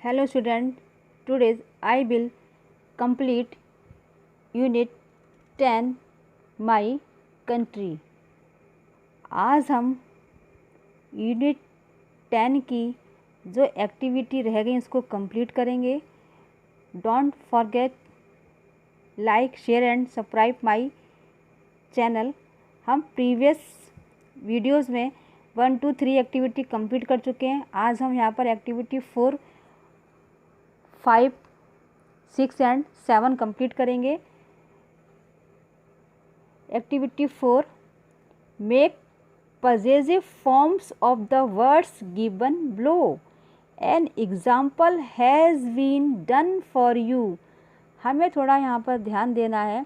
Hello student, today I will complete Unit 10 My Country। आज हम unit 10 की जो एक्टिविटी रह गई उसको कंप्लीट करेंगे। Don't forget like share and subscribe my channel. हम प्रीवियस वीडियोस में 1 2 3 एक्टिविटी कंप्लीट कर चुके हैं। आज हम यहाँ पर एक्टिविटी 4 5 6 एंड 7 कंप्लीट करेंगे। Activity 4 make possessive forms of the words given below. An example has been done for you. हमें थोड़ा यहाँ पर ध्यान देना है।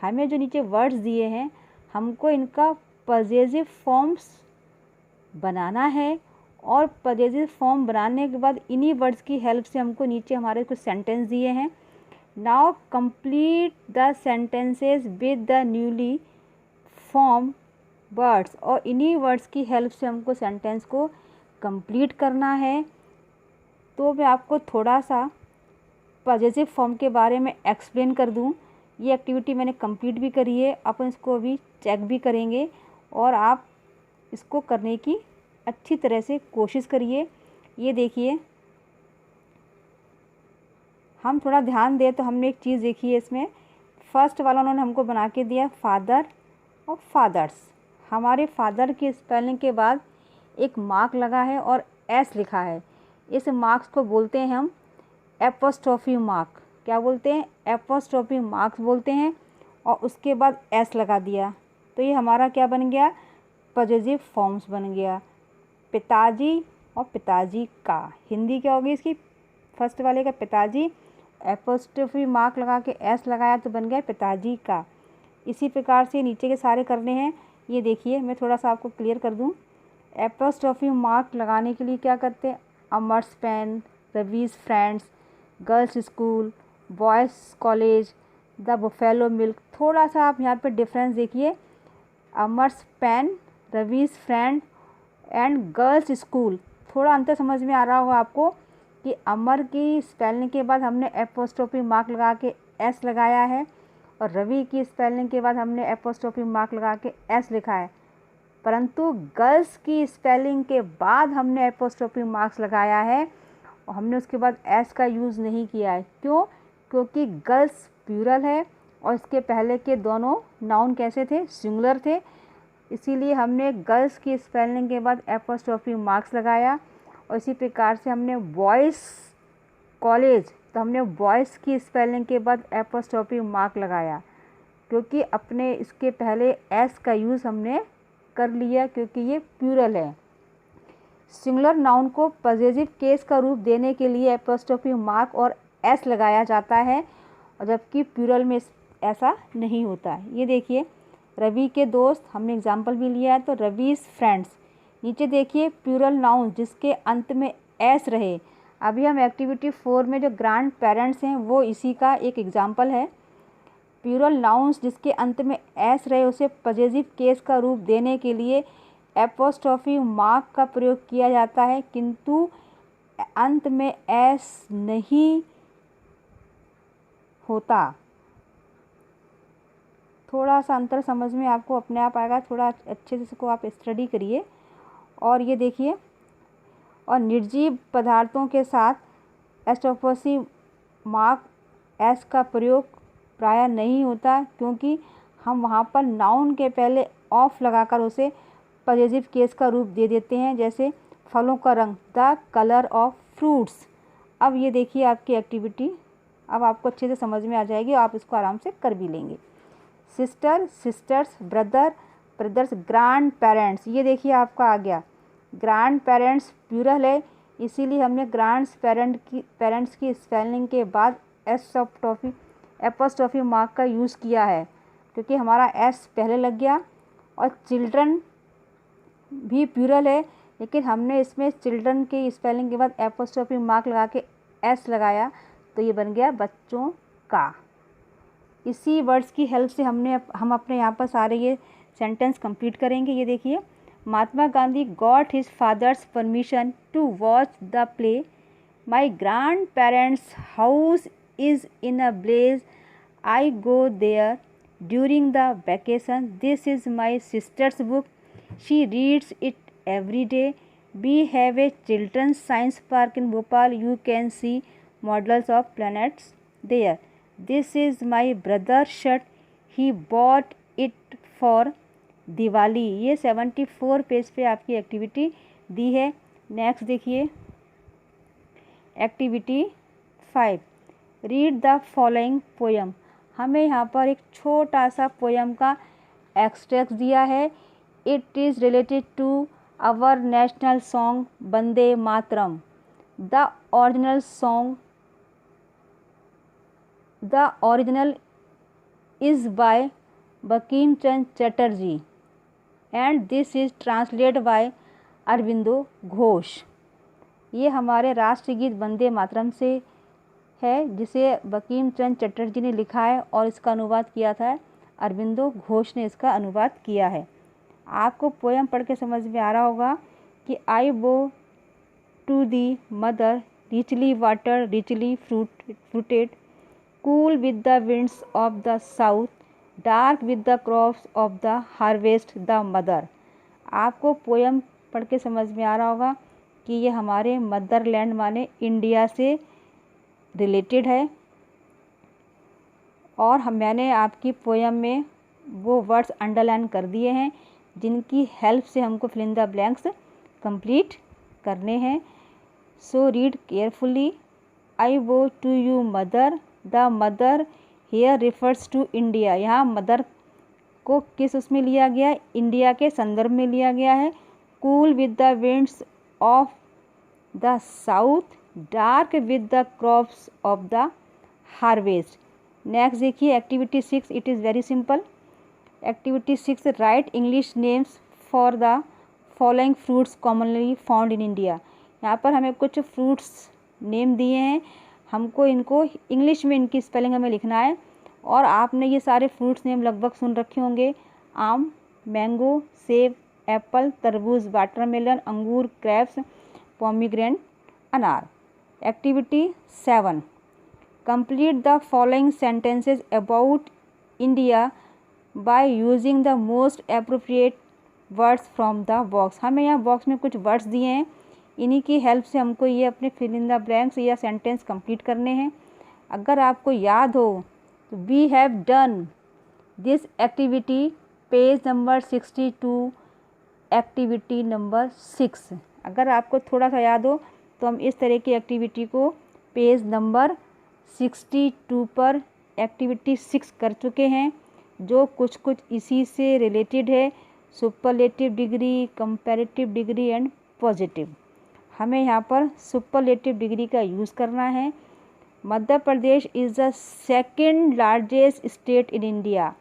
हमें जो नीचे वर्ड्स दिए हैं हमको इनका possessive forms बनाना है और possessive form बनाने के बाद इन्हीं वर्ड्स की हेल्प से हमको नीचे हमारे कुछ सेंटेंस दिए हैं। Now complete the sentences with the newly form words और इन्हीं वर्ड्स की हेल्प से हमको सेंटेंस को कंप्लीट करना है। तो मैं आपको थोड़ा सा पॉजिटिव फॉर्म के बारे में एक्सप्लेन कर दूं। ये एक्टिविटी मैंने कंप्लीट भी करी है, अपन इसको अभी चेक भी करेंगे और आप इसको करने की अच्छी तरह से कोशिश करिए। ये देखिए, हम थोड़ा ध्यान दें तो हमने एक चीज़ देखी है इसमें। फर्स्ट वाला उन्होंने हमको बना के दिया फादर और फादर्स। हमारे फादर की स्पेलिंग के बाद एक मार्क लगा है और एस लिखा है। इस मार्क्स को बोलते हैं हम एपोस्ट्रोफी मार्क। क्या बोलते हैं? एपोस्ट्रोफी मार्क्स बोलते हैं। और उसके बाद एस लगा दिया तो ये हमारा क्या बन गया? पॉजिटिव फॉर्म्स बन गया। पिताजी और पिताजी का हिंदी क्या होगी इसकी? फर्स्ट वाले का पिताजी, एपोस्ट्रोफी मार्क लगा के एस लगाया तो बन गया पिताजी का। इसी प्रकार से नीचे के सारे करने हैं। ये देखिए, मैं थोड़ा सा आपको क्लियर कर दूं। एपोस्ट्रोफी मार्क लगाने के लिए क्या करते हैं? Amar's pen, Ravi's friends, girls school, boys college, the buffalo milk. थोड़ा सा आप यहाँ पे डिफरेंस देखिए। Amar's pen, Ravi's friend and girls school, थोड़ा अंतर समझ में आ रहा होगा आपको कि अमर की स्पेलिंग के बाद हमने एपोस्ट्रोफी मार्क लगा के एस लगाया है और रवि की स्पेलिंग के बाद हमने एपोस्ट्रोफी मार्क लगा के एस लिखा है। परंतु गर्ल्स की स्पेलिंग के बाद हमने एपोस्ट्रोफी मार्क्स लगाया है और हमने उसके बाद एस का यूज़ नहीं किया है। क्यों? क्योंकि गर्ल्स प्लूरल है और इसके पहले के दोनों नाउन कैसे थे? सिंगुलर थे। इसीलिए हमने गर्ल्स की स्पेलिंग के बाद एपोस्ट्रोफी मार्क्स लगाया। और इसी प्रकार से हमने बॉयज़ कॉलेज, तो हमने बॉयज़ की स्पेलिंग के बाद एपोस्ट्रोफी मार्क लगाया क्योंकि अपने इसके पहले एस का यूज़ हमने कर लिया क्योंकि ये प्लूरल है। सिंगुलर नाउन को पॉजिटिव केस का रूप देने के लिए एपोस्ट्रोफी मार्क और एस लगाया जाता है और जबकि प्लूरल में ऐसा नहीं होता है। ये देखिए, रवि के दोस्त, हमने एग्जाम्पल भी लिया है तो रवीज फ्रेंड्स। नीचे देखिए प्लूरल नाउन जिसके अंत में एस रहे। अभी हम एक्टिविटी 4 में जो ग्रैंड पेरेंट्स हैं वो इसी का एक एग्जाम्पल है। प्लूरल नाउन्स जिसके अंत में एस रहे उसे पॉजिटिव केस का रूप देने के लिए एपोस्ट्रोफी मार्क का प्रयोग किया जाता है, किंतु अंत में एस नहीं होता। थोड़ा सा अंतर समझ में आपको अपने आप आएगा, थोड़ा अच्छे से इसको आप स्टडी करिए। और ये देखिए, और निर्जीव पदार्थों के साथ एपोस्ट्रोफी मार्क एस का प्रयोग प्रायः नहीं होता क्योंकि हम वहाँ पर नाउन के पहले ऑफ लगाकर उसे पॉजिटिव केस का रूप दे देते हैं। जैसे फलों का रंग, द कलर ऑफ फ्रूट्स। अब ये देखिए आपकी एक्टिविटी, अब आपको अच्छे से समझ में आ जाएगी और आप इसको आराम से कर भी लेंगे। Sister, sisters, brother, brothers, grand parents. ये देखिए आपका आ गया। ग्रैंड पेरेंट्स प्लूरल है, इसीलिए हमने ग्रैंड पेरेंट्स की स्पेलिंग के बाद एपोस्ट्रोफी मार्क का यूज़ किया है क्योंकि हमारा एस पहले लग गया। और चिल्ड्रन भी प्लूरल है लेकिन हमने इसमें चिल्ड्रन की स्पेलिंग के बाद एपोस्ट्रोफी मार्क लगा के एस लगाया तो ये बन गया बच्चों का। इसी वर्ड्स की हेल्प से हम अपने यहाँ पर सारे ये सेंटेंस कंप्लीट करेंगे। ये देखिए, Mahatma Gandhi got his father's permission to watch the play My grandparents' house is in a blaze. I go there during the vacation. This is my sister's book. She reads it every day. We have a children's science park in Bhopal. You can see models of planets there. This is my brother's shirt. He bought it for Diwali. ये 74 page पे आपकी activity दी है। Next देखिए activity 5, read the following poem. हमें यहाँ पर एक छोटा सा पोयम का एक्सट्रैक्ट दिया है। It is related to our national song Vande Mataram. The original is by Bankim Chandra Chatterjee and this is translated by Aurobindo Ghosh. ये हमारे राष्ट्रगीत वंदे मातरम से है जिसे बंकिम चंद्र चटर्जी ने लिखा है और इसका अनुवाद किया था अरविंदो घोष ने इसका अनुवाद किया है। आपको पोयम पढ़ के समझ में आ रहा होगा कि आई वो to thee mother richly water richly fruited cool with the winds of the south dark with the crops of the harvest the mother. आपको पोयम पढ़ के समझ में आ रहा होगा कि ये हमारे मदरलैंड माने इंडिया से रिलेटेड है और मैंने आपकी पोयम में वो वर्ड्स अंडरलाइन कर दिए हैं जिनकी हेल्प से हमको fill in the blanks complete करने हैं। So read carefully. आई वो to you mother. The mother here refers to India. यहाँ मदर को किस उसमें लिया गया, इंडिया के संदर्भ में लिया गया है। Cool with the winds of the south dark with the crops of the harvest. Next देखिए activity 6। It is very simple. Activity 6, write English names for the following fruits commonly found in India. यहाँ पर हमें कुछ fruits name दिए हैं, हमको इनको English में इनकी स्पेलिंग हमें लिखना है और आपने ये सारे फ्रूट्स नेम लगभग सुन रखे होंगे। आम, मैंगो, सेब, एप्पल, तरबूज, वाटरमेलन, अंगूर, ग्रेप्स, पोमीग्रेनेट, अनार। Activity 7, complete the following sentences about India by using the most appropriate words from the box. हमें यहाँ बॉक्स में कुछ वर्ड्स दिए हैं, इन्हीं की हेल्प से हमको ये अपने फिल इन द ब्लैंक्स या सेंटेंस कंप्लीट करने हैं। अगर आपको याद हो तो we have done this activity page number 62 activity number 6। अगर आपको थोड़ा सा याद हो तो हम इस तरह की एक्टिविटी को पेज नंबर 62 पर एक्टिविटी 6 कर चुके हैं जो कुछ कुछ इसी से रिलेटेड है। Superlative degree, comparative degree and positive. हमें यहाँ पर सुपरलेटिव डिग्री का यूज़ करना है। Madhya Pradesh is the second largest state in India.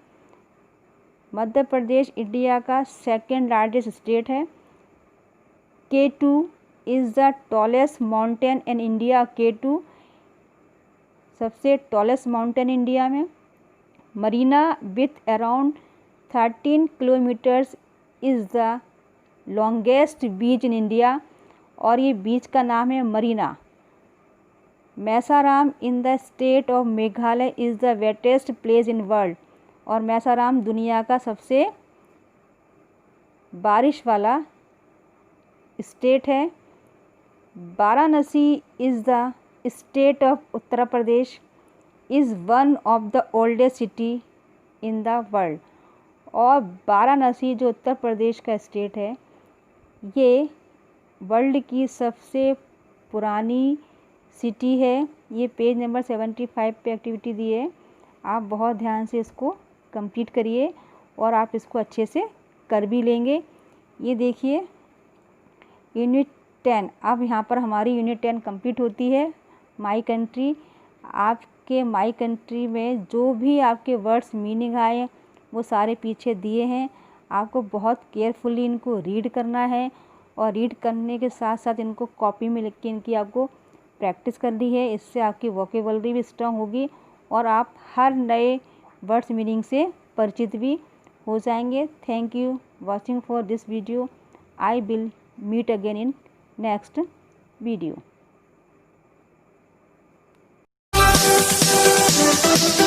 Madhya Pradesh India का सेकेंड लार्जेस्ट स्टेट है। K2 is the tallest mountain in India. K2 सबसे टॉलेस्ट माउंटेन इंडिया में। Marina with around 13 kilometres is the longest beach in India और ये beach का नाम है Marina. Mawsynram in the state of Meghalaya is the wettest place in world और मैसाराम दुनिया का सबसे बारिश वाला स्टेट है। Varanasi is the state of Uttar Pradesh is one of the oldest city in the world और वाराणसी जो उत्तर प्रदेश का स्टेट है ये वर्ल्ड की सबसे पुरानी सिटी है। ये पेज नंबर 75 पे एक्टिविटी दी है, आप बहुत ध्यान से इसको कंप्लीट करिए और आप इसको अच्छे से कर भी लेंगे। ये देखिए यूनिट 10, अब यहाँ पर हमारी यूनिट 10 कंप्लीट होती है। माई कंट्री, आपके माई कंट्री में जो भी आपके वर्ड्स मीनिंग आए वो सारे पीछे दिए हैं। आपको बहुत केयरफुली इनको रीड करना है और रीड करने के साथ साथ इनको कॉपी में लिख के इनकी आपको प्रैक्टिस करनी है। इससे आपकी वोकेबलरी भी स्ट्रांग होगी और आप हर नए वर्ड्स मीनिंग से परिचित भी हो जाएंगे। Thank you watching for this video. I will meet again in next video. है।